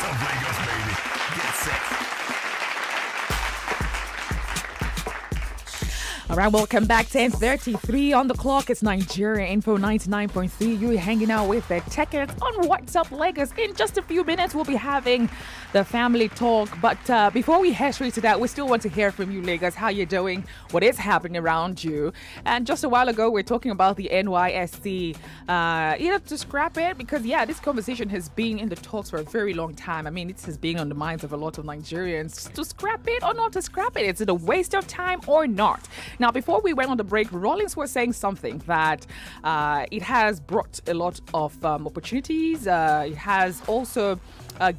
up, Lagos, baby? Get set. All right, welcome back. 10:33 on the clock. It's Nigeria Info 99.3. You're hanging out with the Teke on What's Up Lagos. In just a few minutes, we'll be having the family talk. But before we head straight to that, we still want to hear from you, Lagos. How you doing? What is happening around you? And just a while ago, we're talking about the NYSC. To scrap it because, this conversation has been in the talks for a very long time. I mean, it has been on the minds of a lot of Nigerians. To scrap it or not to scrap it? Is it a waste of time or not? Now, before we went on the break, Rollins was saying something that it has brought a lot of opportunities. It has also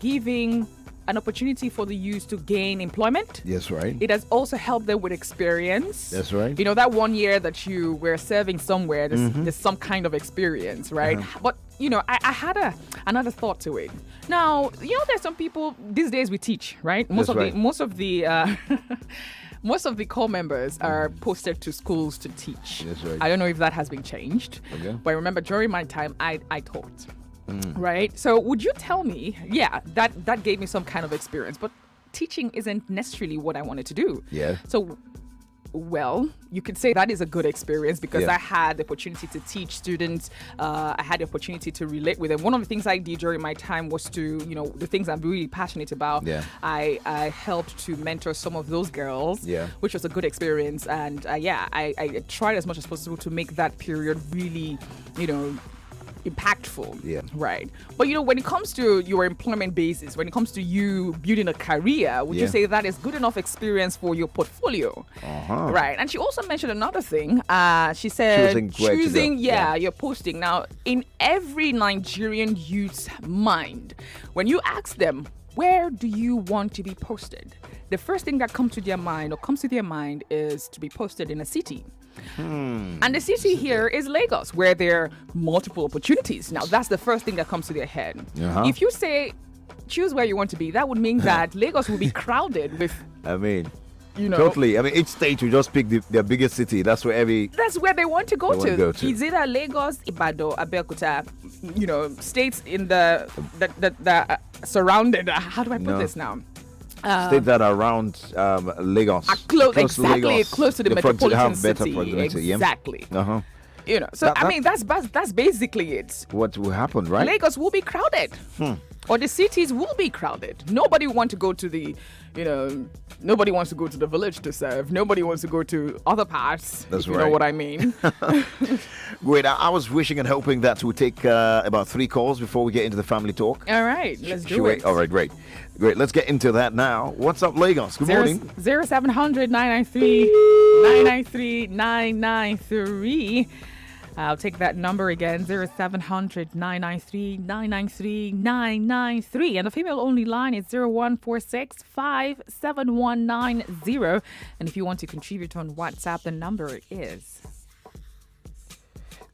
giving an opportunity for the youth to gain employment. Yes, right. It has also helped them with experience. That's right. You know, that 1 year that you were serving somewhere, there's some kind of experience, right? But, I had another thought to it. Now, there's some people, these days we teach, right? Most of the core members are posted to schools to teach. That's right. I don't know if that has been changed. Okay. But I remember during my time, I taught. Right? So would you tell me, that gave me some kind of experience, but teaching isn't necessarily what I wanted to do. Yeah. So, you could say that is a good experience because I had the opportunity to teach students. I had the opportunity to relate with them. One of the things I did during my time was to, the things I'm really passionate about. Yeah. I helped to mentor some of those girls, which was a good experience. And I tried as much as possible to make that period really, impactful. Yeah. Right. But when it comes to your employment basis, when it comes to you building a career, would you say that is good enough experience for your portfolio? Right. And she also mentioned another thing. She said choosing your posting. Now, in every Nigerian youth's mind, when you ask them, where do you want to be posted? The first thing that comes to their mind is to be posted in a city. And the city here is Lagos, where there are multiple opportunities. Now, that's the first thing that comes to their head. If you say, choose where you want to be, that would mean that Lagos will be crowded with... Totally. Each state will just pick their biggest city. That's where they want to go to. It's either Lagos, Ibadan, Abeokuta, states in the surrounded... How do I put this now? States that are around Lagos. Close to the metropolitan city. Exactly. So that's basically it. What will happen, right? Lagos will be crowded. Or the cities will be crowded. Nobody wants to go to the, nobody wants to go to the village to serve. Nobody wants to go to other parts. That's right. You know what I mean? Great. I was wishing and hoping that we take about 3 calls before we get into the family talk. All right. Let's do it. All right. Great. Let's get into that now. What's up, Lagos? Good morning. 0700 993 993. I'll take that number again, 0700 993 993. And the female-only line is 0146 57190. And if you want to contribute on WhatsApp, the number is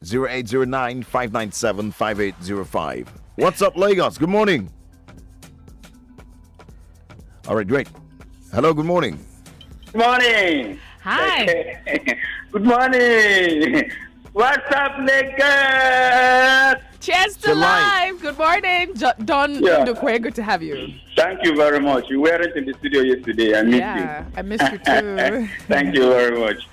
0809 597 5805. What's up, Lagos? Good morning. All right, great. Hello, good morning. Good morning. Hi. Good morning. What's up, Lagos? Cheers to life. Good morning, Don Ndukwe. Good to have you. Thank you very much. You weren't in the studio yesterday. I missed you. Yeah, I missed you too. Thank you very much.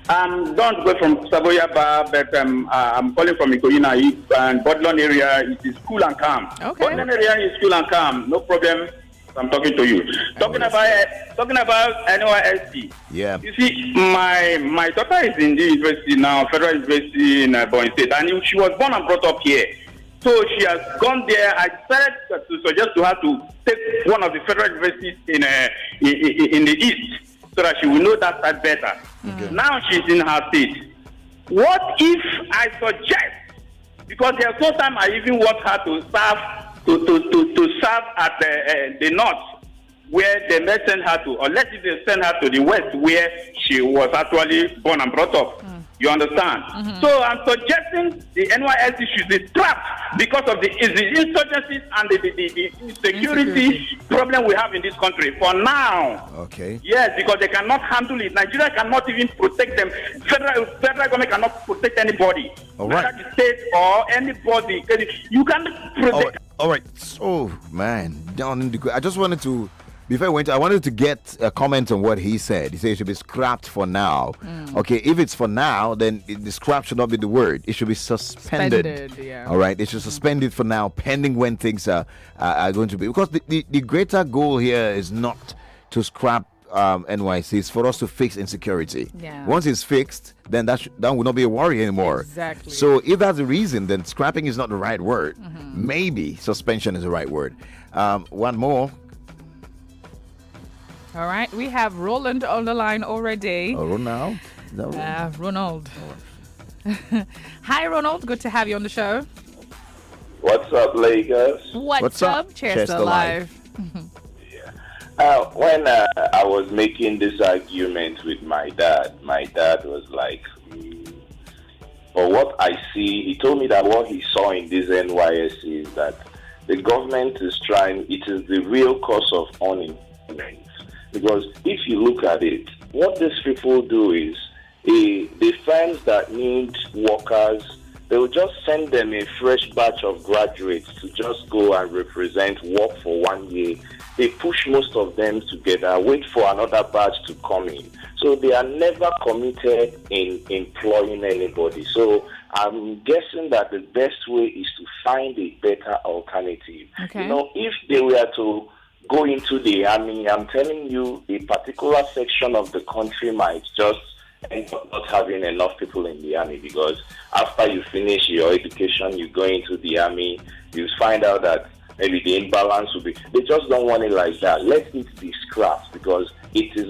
I'm Don Ndukwe from Saboyaba, but I'm calling from Ikoyina and Bodlon area. It is cool and calm. Okay. Bodlon area is cool and calm. No problem. I'm talking to you. Talking about NYSC. Yeah. You see, my daughter is in the university now, Federal University in Borno State, and she was born and brought up here. So she has gone there. I decided to suggest to her to take one of the federal universities in the east, so that she will know that side better. Okay. Now she's in her state. What if I suggest, because there's no time I even want her to serve at the north, where they may send her to, or let's say they send her to the west, where she was actually born and brought up. You understand? So I'm suggesting the NYSC should be scrapped because of the insurgencies and the insecurity problem we have in this country for now. Okay. Yes, because they cannot handle it. Nigeria cannot even protect them. Federal government cannot protect anybody. All right. Whether the state or anybody. You cannot protect. All right. So, man, down in the... I just wanted to... Before I went, I wanted to get a comment on what he said. He said it should be scrapped for now. Okay, if it's for now, then the scrap should not be the word. It should be suspended. Yeah. All right, it should suspend it for now, pending when things are going to be. Because the greater goal here is not to scrap NYC. It's for us to fix insecurity. Yeah. Once it's fixed, then that will not be a worry anymore. Exactly. So if that's the reason, then scrapping is not the right word. Maybe suspension is the right word. One more. All right, we have Roland on the line already. Oh, Ronald? Ronald. Hi, Ronald. Good to have you on the show. What's up, Lagos? What's up? Cheers to life. When I was making this argument with my dad was like, for what I see, he told me that what he saw in this NYSC is that the government is trying, it is the real cause of unemployment. Because if you look at it, what these people do is the firms that need workers, they will just send them a fresh batch of graduates to just go and represent work for 1 year. They push most of them together, wait for another batch to come in. So they are never committed in employing anybody. So I'm guessing that the best way is to find a better alternative. Okay. You know, if they were to go into the army, I'm telling you, a particular section of the country might just end up not having enough people in the army, because after you finish your education, you go into the army, you find out that maybe the imbalance will be, they just don't want it like that. Let it be scrapped, because it is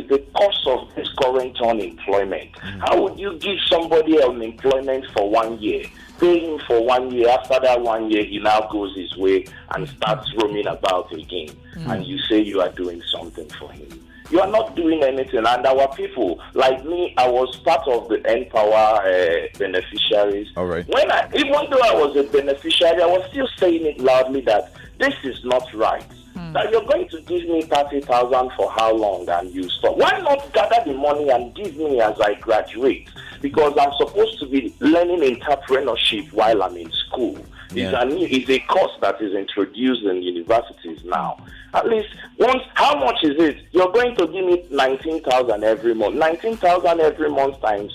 the cause of this current unemployment. How would you give somebody unemployment for 1 year? Pay him for 1 year. After that 1 year, he now goes his way and starts roaming about again. And you say you are doing something for him. You are not doing anything. And our people, like me, I was part of the N-Power beneficiaries. All right. Even though I was a beneficiary, I was still saying it loudly that this is not right. That you're going to give me 30,000 for how long, and you stop. Why not gather the money and give me as I graduate? Because I'm supposed to be learning entrepreneurship while I'm in school. Yeah. It's a course that is introduced in universities now. At least once, how much is it? You're going to give me 19,000 every month. 19,000 every month times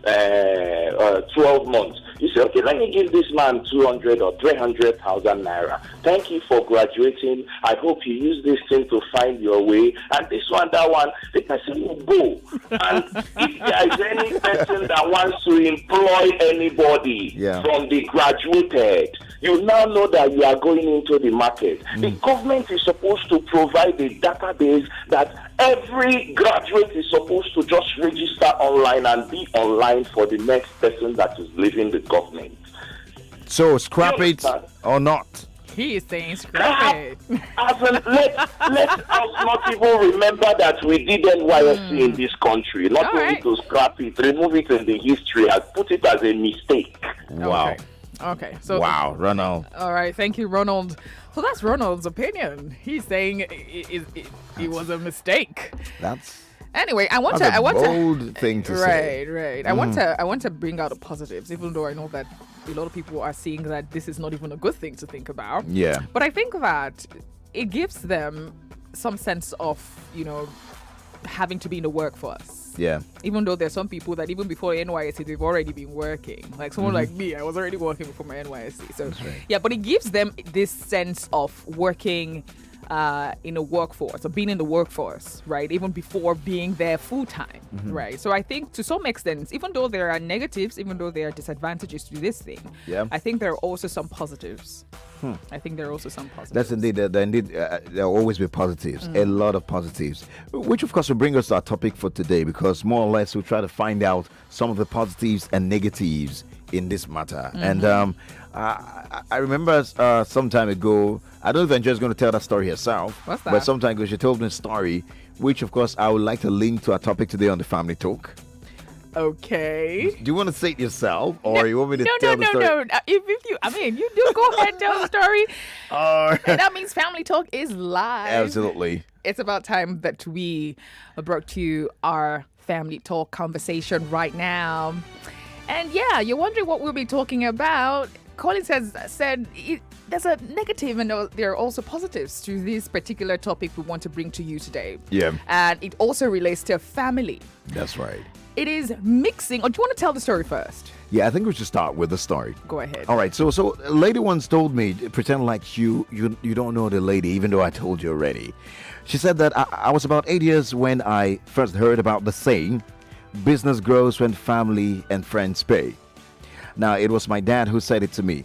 12 months. You say, okay, let me give this man 200 or 300,000 naira. Thank you for graduating. I hope you use this thing to find your way. And this one, that one, the person will go. And if there is any person that wants to employ anybody from the graduated, you now know that you are going into the market. The government is supposed to provide a database that every graduate is supposed to just register online and be online for the next person that is leaving the government. So scrap it or not? He is saying scrap it. Let us not even remember that we did NYSC in this country. Not only to scrap it, remove it in the history and put it as a mistake. Wow. Okay. So wow, Ronald. All right, thank you, Ronald. So that's Ronald's opinion. He's saying it was a mistake. That's anyway. I want a bold bold thing to say. Right. I want to bring out the positives, even though I know that a lot of people are seeing that this is not even a good thing to think about. Yeah. But I think that it gives them some sense of, having to be in the workforce. Yeah. Even though there's some people that even before NYSC, they've already been working. Like someone like me, I was already working before my NYSC. So, yeah, but it gives them this sense of working in a workforce or being in the workforce, right? Even before being there full time, right? So I think to some extent, even though there are negatives, even though there are disadvantages to this thing, I think there are also some positives. I think there are also some positives. That's indeed, there will always be positives, a lot of positives, which of course will bring us to our topic for today, because more or less we'll try to find out some of the positives and negatives in this matter. And I remember some time ago, I don't know if Andrea is going to tell that story herself. What's that? But some time ago she told me a story, which of course I would like to link to our topic today on the Family Talk. Okay. Do you want to say it yourself, or you want me to No, tell the story? no. If you, I mean, you do go ahead and tell the story. Oh, And that means Family Talk is live. absolutely. It's about time that we brought you our Family Talk conversation right now. And yeah, you're wondering what we'll be talking about. Collins has said there's a negative and there are also positives to this particular topic we want to bring to you today. Yeah. And it also relates to family. That's right. It is mixing. Or do you want to tell the story first? Yeah, I think we should start with the story. Go ahead. All right, so a lady once told me, pretend like you don't know the lady, even though I told you already. She said that I was about 8 years when I first heard about the saying, business grows when family and friends pay. Now, it was my dad who said it to me.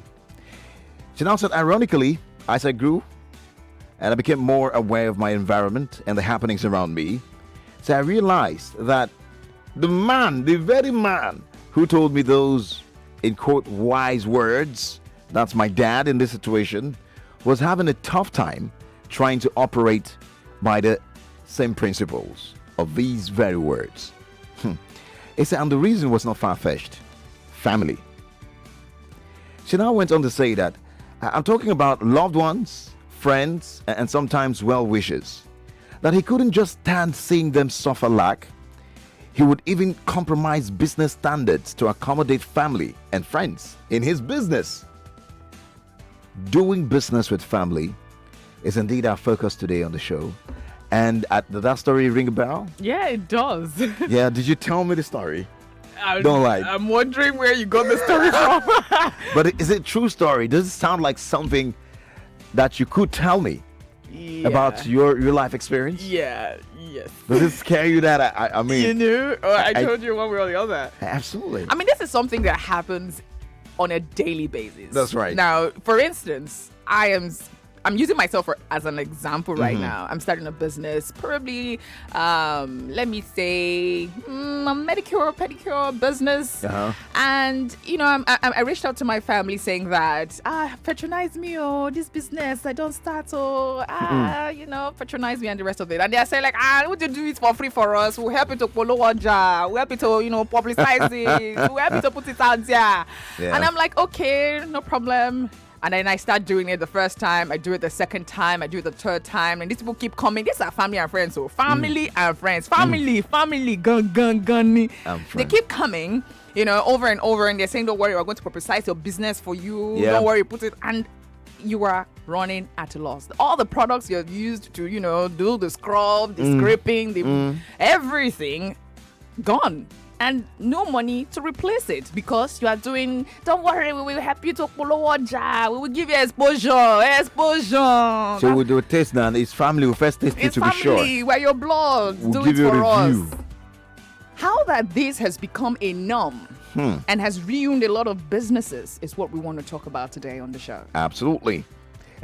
She now said, ironically, as I grew and I became more aware of my environment and the happenings around me, so I realized that the very man who told me those, in quote, wise words, that's my dad in this situation, was having a tough time trying to operate by the same principles of these very words. He said, and the reason was not far-fetched. Family. She now went on to say that I'm talking about loved ones, friends, and sometimes well-wishers. That he couldn't just stand seeing them suffer lack. He would even compromise business standards to accommodate family and friends in his business. Doing business with family is indeed our focus today on the show. And did that story ring a bell? Yeah, it does. Yeah, did you tell me the story? Don't lie. I'm wondering where you got the story from. But is it true story? Does it sound like something that you could tell me about your life experience? Yeah, yes. Does it scare you that I mean... You knew? Or I I- told you one way or the other. Absolutely. I mean, this is something that happens on a daily basis. That's right. Now, for instance, I'm using myself as an example right now. I'm starting a business, probably, let me say, a manicure, pedicure business. Uh-huh. And, I reached out to my family saying that, patronize me, this business, I don't start, patronize me and the rest of it. And they say like, would you do it for free for us? We'll help you to follow Wanja. We'll help you to, publicize it. We'll help you to put it out there. Yeah. And I'm like, okay, no problem. And then I start doing it the first time, I do it the second time, I do it the third time, and these people keep coming. These are family and friends, so family and friends, family, gun. They friends. keep coming, over and over, and they're saying, don't worry, we're going to publicize your business for you. Yeah. Don't worry, put it, and you are running at a loss. All the products you've used to, do the scrub, the scraping, everything gone. And no money to replace it because you are doing, don't worry, we will help you to follow Oja. We will give you exposure. So we'll do a test now. It's family. We'll first test it It's to be sure. family, we're your blood. We'll Do give it you a for us. review. How that this has become a norm and has ruined a lot of businesses is what we want to talk about today on the show. Absolutely.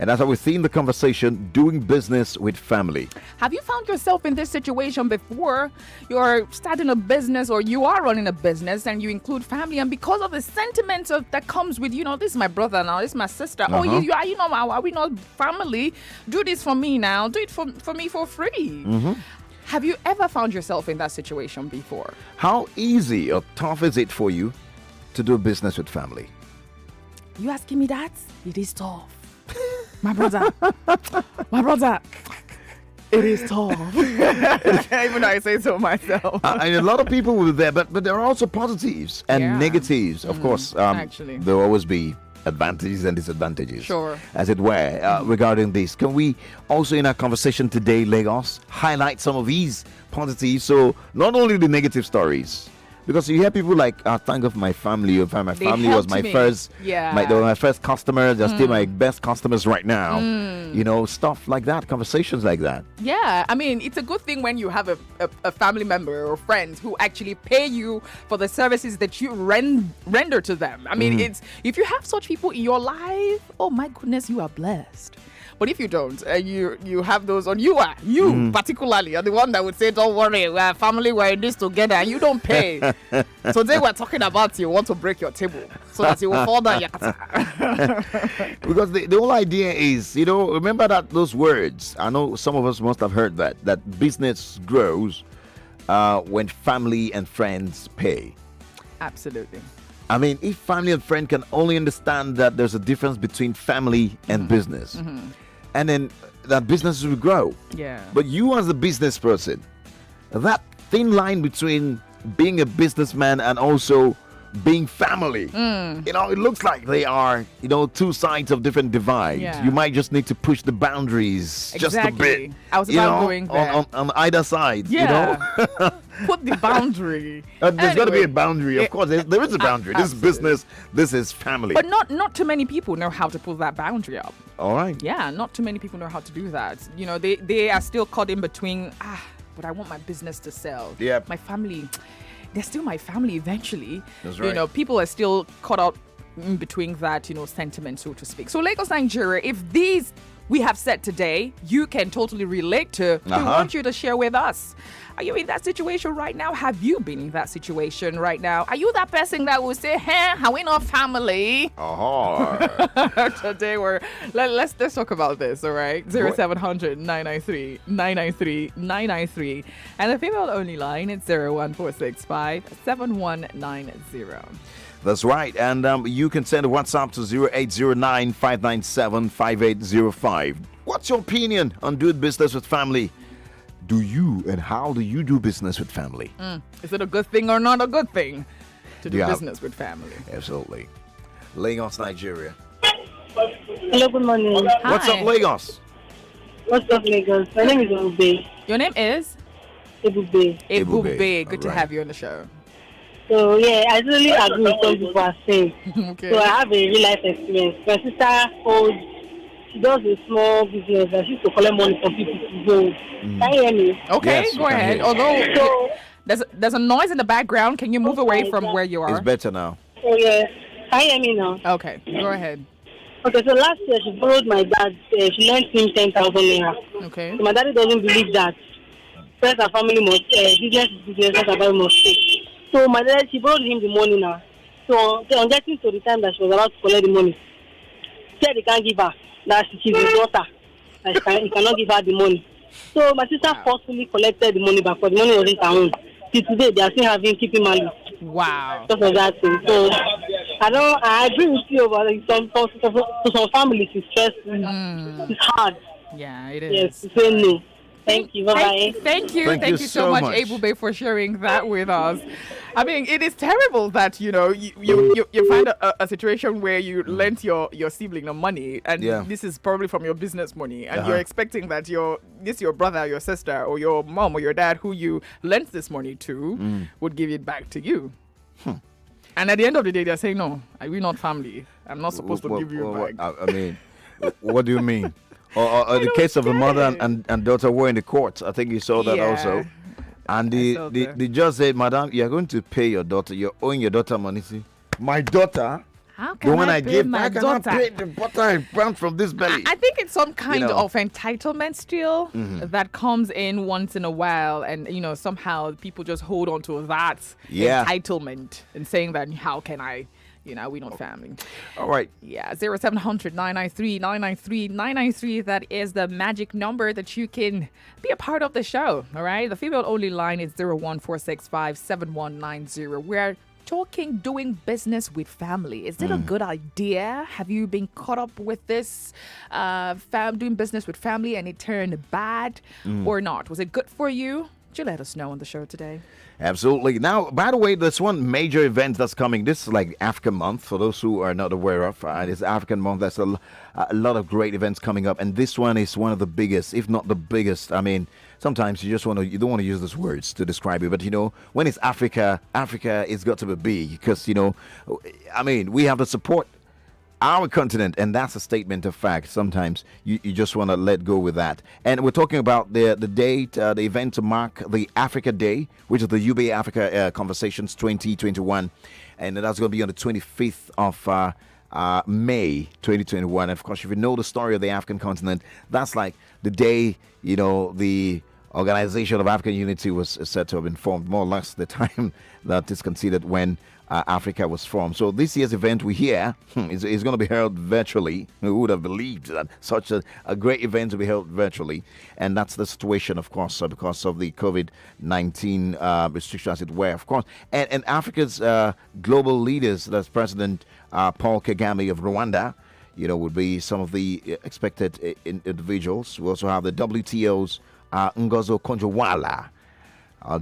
And as I was seeing the conversation, doing business with family. Have you found yourself in this situation before? You're starting a business or you are running a business and you include family, and because of the sentiment that comes with, this is my brother now, this is my sister. Oh, you are, are we not family? Do this for me now. Do it for me for free. Have you ever found yourself in that situation before? How easy or tough is it for you to do business with family? You asking me that? It is tough. My brother, it is tough. Even though I say so myself. And a lot of people will be there, but there are also positives and Yeah. negatives. Of course, actually. there will always be advantages and disadvantages, Sure. as it were, regarding this. Can we also, in our conversation today, Lagos, highlight some of these positives? So not only the negative stories, because you hear people like, thank God for my family. My They family was helped my me. first, Yeah. they were my first customers. They're still my best customers right now. Stuff like that, conversations like that. Yeah, I mean, it's a good thing when you have a family member or friends who actually pay you for the services that you render to them. I mean, it's if you have such people in your life, oh my goodness, you are blessed. But if you don't, and you have those on, you particularly are the one that would say, don't worry, we're a family, we're in this together, and you don't pay. So today we're talking about you want to break your table so that you will fall down yakata. Because the whole idea is, remember that those words, I know some of us must have heard that business grows when family and friends pay. Absolutely. I mean, if family and friend can only understand that there's a difference between family and business, and then that business will grow. Yeah. But you as a business person, that thin line between being a businessman and also being family, it looks like they are, two sides of different divides. Yeah. You might just need to push the boundaries just a bit. I was about going there. On either side, Put the boundary. There's got to be Anyway, a boundary. Of course, there is a boundary. This is business. This is family. But not too many people know how to put that boundary up. All right. Yeah, not too many people know how to do that. They are still caught in between, but I want my business to sell. Yeah. My family, they're still my family eventually. That's right. People are still caught out in between that, sentiment, so to speak. So Lagos, Nigeria, if these we have said today, you can totally relate to, we want you to share with us. Are you in that situation right now? Have you been in that situation right now? Are you that person that will say, hey, how we not family? Today let's talk about this, all right? 0700 993 993 993. And the female only line is 01465 7190. That's right. And you can send a WhatsApp to 0809 597 5805. What's your opinion on doing business with family? Do you and how do you do business with family? Is it a good thing or not a good thing to do Yeah. business with family? Absolutely. Lagos, Nigeria. Hello, good morning. Hi. What's up, Lagos? What's up, Lagos? My name is Odu-obi. Your name is? Odu-obi. Ebube. Good to Alright. have you on the show. So, yeah, I really agree with what people are saying. Okay. So, I have a real life experience. My sister she does a small business and she used to collect money from people to go. Can you hear me? Okay, Yes, go we can ahead. hear you. Although So, there's a noise in the background. Can you move away from where you It's are? better now. so yeah, can you hear me now? Okay, go ahead. Okay, so last year she borrowed my dad, she lent him 10,000 naira. Okay. So my daddy doesn't believe that. Friends and family must, business is business, friends and family must pay. So my dad, she borrowed him the money now. So on getting to the time that she was about to collect the money, she said he can't give her, that she's his daughter, that he cannot give her the money. So my sister forcefully collected the money back, but the money wasn't her own. Till today, they are still keeping money Wow. because of that thing. So I agree with you about it. Some families it's stressful. It's hard. Yeah, it is. Yes, to say no. Thank you. Bye-bye. Thank you Thank you so so much, much. Ebube, for sharing that with us. I mean, it is terrible that you find a situation where you lent your sibling the money, and Yeah. this is probably from your business money, and Uh-huh. you're expecting that your brother, your sister, or your mom or your dad, who you lent this money to, would give it back to you. And at the end of the day, they're saying, "No, we're not family. I'm not supposed to give you back." I mean, what do you mean? Or the case of the mother and daughter were in the court. I think you saw that Yeah. also. And saw the that. judge said, Madam, you're going to pay your daughter. You're owing your daughter money. See, my daughter, How the can one I pay gave, my I cannot daughter? pay the butter I found from this belly. I think it's some kind know. of entitlement still that comes in once in a while, and somehow people just hold on to that Yeah. entitlement and saying that how can I, we're not family. All right. Yeah, 0700 993 993 993. That is the magic number that you can be a part of the show. All right, the female only line is 01465 7190. We're talking doing business with family. Is it a good idea? Have you been caught up with this doing business with family and it turned bad or not? Was it good for you? Would you let us know on the show today? Absolutely. Now, by the way, there's one major event that's coming. This is like African Month, for those who are not aware of. It's African Month. There's a lot of great events coming up, and this one is one of the biggest, if not the biggest. I mean, sometimes you don't want to use those words to describe it, but when it's Africa, it's got to be big because we have to support our continent, and that's a statement of fact. Sometimes you just want to let go with that. And we're talking about the date, the event to mark the Africa Day, which is the UBA Africa Conversations 2021, and that's going to be on the 25th of May 2021. And of course, if you know the story of the African continent, that's like the day the Organization of African Unity was said to have been formed, more or less the time that is considered when Africa was formed. So this year's event we hear is going to be held virtually. Who would have believed that such a great event to be held virtually? And that's the situation, of course, because of the COVID-19 restrictions, as it were, of course. And Africa's global leaders, that's President Paul Kagame of Rwanda, would be some of the expected individuals. We also have the WTO's Ngozo Konjo-Iweala,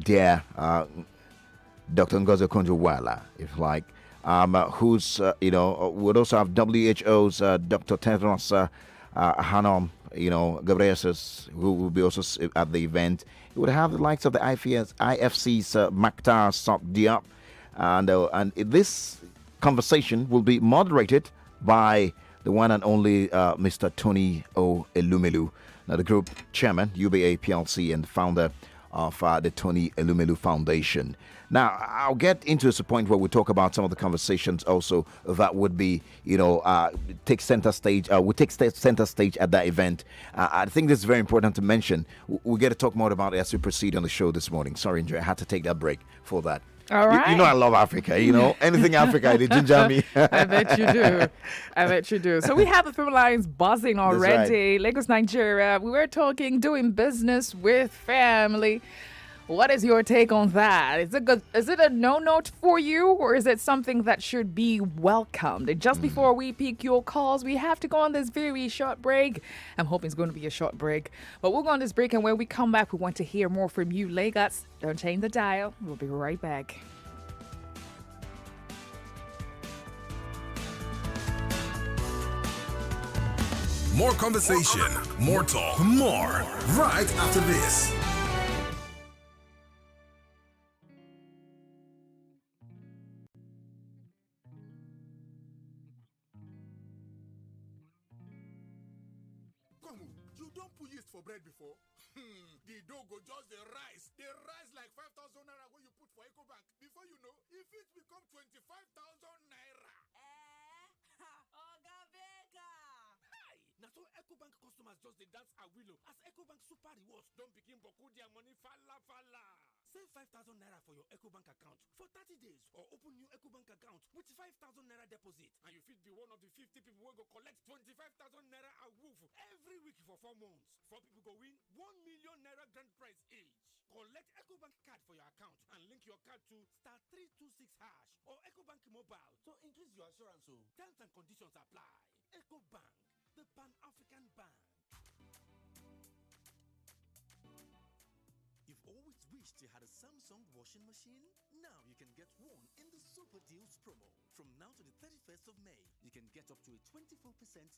dear Dr. Ngozi Okonjo-Iweala, if like, who's, would also have WHO's Dr. Tedros Adhanom, Ghebreyesus, who will be also at the event. It would have the likes of the IFC's Maktar Sok Diop, and this conversation will be moderated by the one and only Mr. Tony O. Elumelu, now the group chairman, UBA PLC, and founder of the Tony Elumelu Foundation. Now, I'll get into a point where we talk about some of the conversations also that would be, take center stage. Would take center stage at that event. I think this is very important to mention. We get to talk more about it as we proceed on the show this morning. Sorry, Andrea, I had to take that break for that. All right. You know I love Africa. Anything Africa, they ginger me. I bet you do. I bet you do. So we have the phone lines buzzing already. Right. Lagos, Nigeria. We were talking doing business with family. What is your take on that? Is it a no-note for you, or is it something that should be welcomed? And just before we pick your calls, we have to go on this very short break. I'm hoping it's going to be a short break. But we'll go on this break, and when we come back, we want to hear more from you, Lagos. Don't change the dial. We'll be right back. More conversation, more talk, more right after this. You don't put yeast for bread before? The dough go just the rise. They rise like 5,000 naira when you put for EcoBank. Before you know, if it become 25,000 naira. Oga Beka! Hi! Now so EcoBank customers just they dance a willow as EcoBank Super Rewards don't begin boku their money falla. Save 5,000 naira for your EcoBank account for 30 days or open new EcoBank account with 5,000 naira deposit and you fit be one of the 50 people who go collect 25,000 naira a woof every week for 4 months. 4 people go win 1 million naira grand prize each. Collect EcoBank card for your account and link your card to *326# or EcoBank mobile to increase your assurance. Terms and conditions apply. EcoBank, the Pan-African Bank. You've always wished you had a Samsung washing machine? Now you can get one in the Super Deals promo. From now to the 31st of May, you can get up to a 24%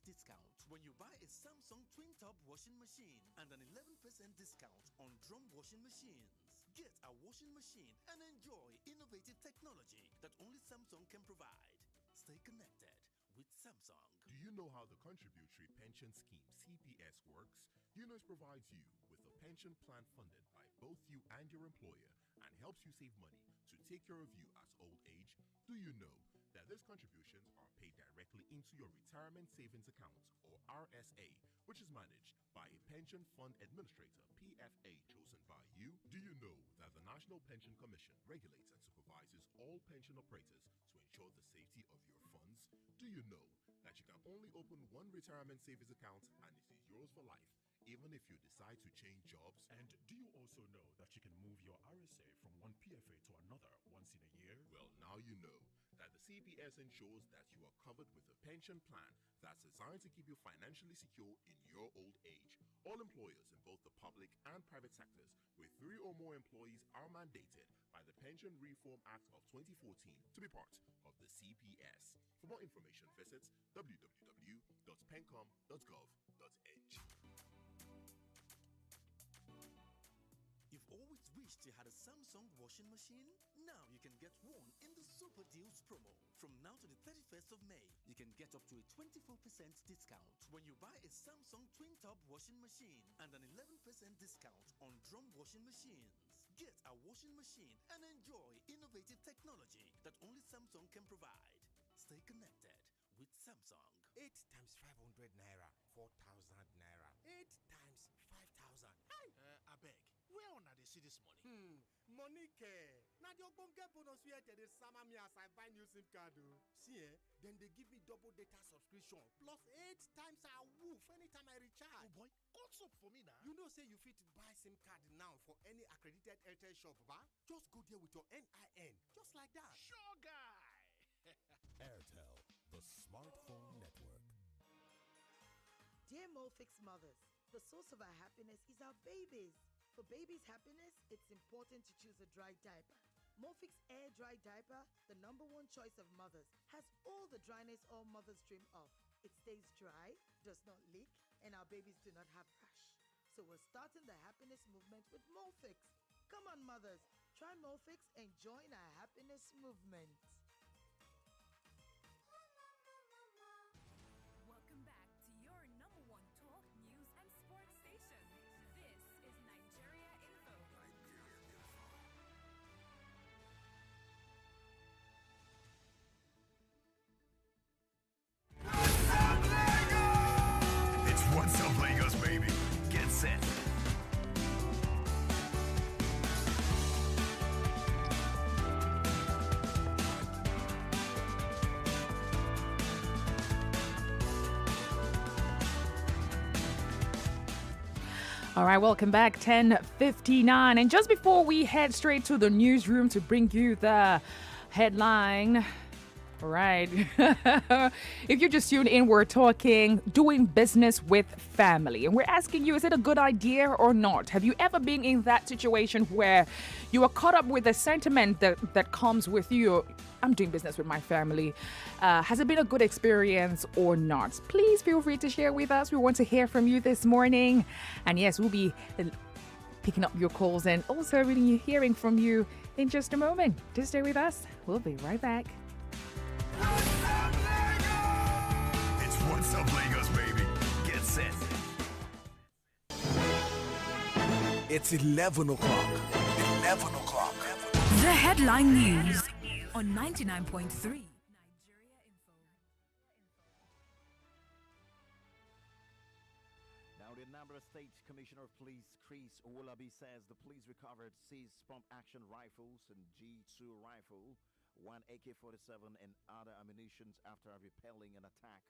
discount when you buy a Samsung Twin Tub washing machine and an 11% discount on drum washing machines. Get a washing machine and enjoy innovative technology that only Samsung can provide. Stay connected with Samsung. Do you know how the Contributory Pension Scheme CPS works? Do you know it provides you with a pension plan funded by both you and your employer and helps you save money to take care of you as old age? Do you know that these contributions are paid directly into your retirement savings account, or RSA, which is managed by a pension fund administrator, PFA, chosen by you? Do you know that the National Pension Commission regulates and supervises all pension operators to ensure the safety of your funds? Do you know that you can only open one retirement savings account and it is yours for life, even if you decide to change jobs? And do you also know that you can move your RSA from one PFA to another once in a year? Well, now you know that the CPS ensures that you are covered with a pension plan that's designed to keep you financially secure in your old age. All employers in both the public and private sectors with 3 or more employees are mandated by the Pension Reform Act of 2014 to be part of the CPS. For more information, visit www.pencom.gov.ng. You've always wished you had a Samsung washing machine? Now you can get one in the Super Deals promo. From now to the 31st of May, you can get up to a 24% discount when you buy a Samsung Twin Tub washing machine and an 11% discount on drum washing machines. Get a washing machine and enjoy innovative technology that only Samsung can provide. Stay connected with Samsung. 8 times 500 naira, 4,000 naira. 8 times 5,000. Hi! Abeg, where una dey see this money? Money care. Now the ogbonge bonus we enter the summer me as I buy new SIM card. See, then they give me double data subscription plus 8 times a woof anytime I recharge. Oh boy, what's up for me now? You know say you fit buy SIM card now for any accredited Airtel shop, ba? Just go there with your NIN, just like that. Sure guy. Airtel, the smartphone network. Dear Molfix mothers, the source of our happiness is our babies. For babies' happiness, it's important to choose a dry diaper. Molfix Air Dry Diaper, the #1 choice of mothers, has all the dryness all mothers dream of. It stays dry, does not leak, and our babies do not have rash. So we're starting the happiness movement with Molfix. Come on, mothers, try Molfix and join our happiness movement. Welcome back to your #1 talk, news, and sports station. This is Nigeria Info. It's What's Up Lagos, baby. Get set. All right, welcome back. 10:59, and just before we head straight to the newsroom to bring you the headline. All right. If you just tuned in, we're talking doing business with family. And we're asking you, is it a good idea or not? Have you ever been in that situation where you are caught up with the sentiment that comes with you? I'm doing business with my family. Has it been a good experience or not? Please feel free to share with us. We want to hear from you this morning. And yes, we'll be picking up your calls and also hearing from you in just a moment. Just stay with us. We'll be right back. It's What's Up Lagos, baby. Get set. It's 11 o'clock. 11 o'clock. The headline news on 99.3. Now, the Anambra State Commissioner of Police, Chris Odu-obi, says the police recovered 6 pump-action rifles and G2 rifle, 1 AK-47 and other ammunition after repelling an attack